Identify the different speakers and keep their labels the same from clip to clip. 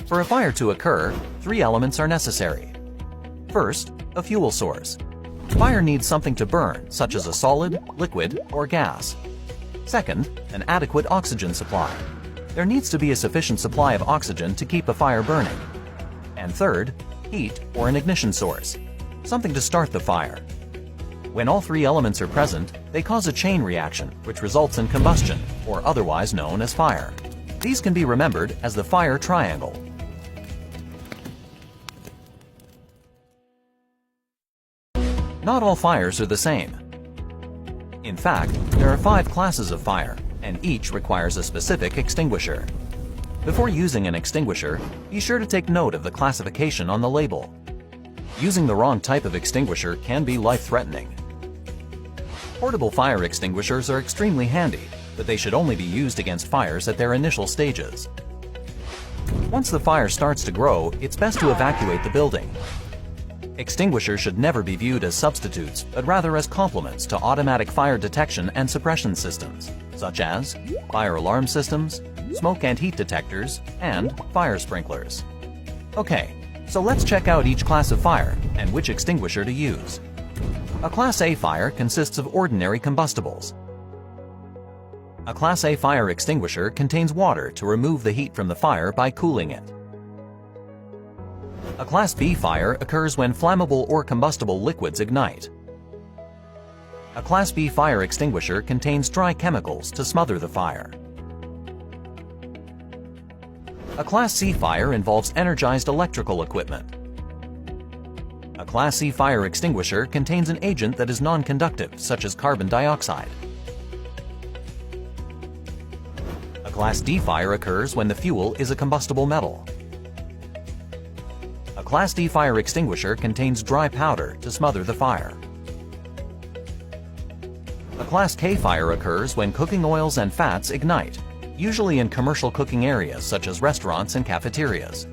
Speaker 1: For a fire to occur, three elements are necessary. First, a fuel source. Fire needs something to burn, such as a solid, liquid, or gas. Second, an adequate oxygen supply. There needs to be a sufficient supply of oxygen to keep a fire burning. And third, heat or an ignition source, something to start the fire. When all three elements are present, they cause a chain reaction, which results in combustion, or otherwise known as fire. These can be remembered as the fire triangle. Not all fires are the same. In fact, there are 5 classes of fire, and each requires a specific extinguisher. Before using an extinguisher, be sure to take note of the classification on the label. Using the wrong type of extinguisher can be life-threatening. Portable fire extinguishers are extremely handy, but they should only be used against fires at their initial stages. Once the fire starts to grow, it's best to evacuate the building. Extinguishers should never be viewed as substitutes, but rather as complements to automatic fire detection and suppression systems, such as fire alarm systems, smoke and heat detectors, and fire sprinklers. Okay, so let's check out each class of fire and which extinguisher to use. A Class A fire consists of ordinary combustibles. A Class A fire extinguisher contains water to remove the heat from the fire by cooling it. A Class B fire occurs when flammable or combustible liquids ignite. A Class B fire extinguisher contains dry chemicals to smother the fire. A Class C fire involves energized electrical equipment. A Class C fire extinguisher contains an agent that is non-conductive, such as carbon dioxide. A Class D fire occurs when the fuel is a combustible metal. A Class D fire extinguisher contains dry powder to smother the fire. A Class K fire occurs when cooking oils and fats ignite, usually in commercial cooking areas such as restaurants and cafeterias.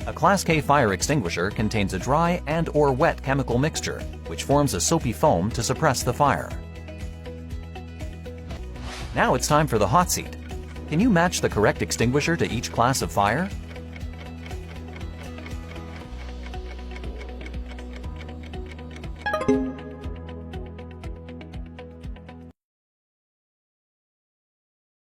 Speaker 1: A Class K fire extinguisher contains a dry and/or wet chemical mixture, which forms a soapy foam to suppress the fire. Now it's time for the hot seat. Can you match the correct extinguisher to each class of fire?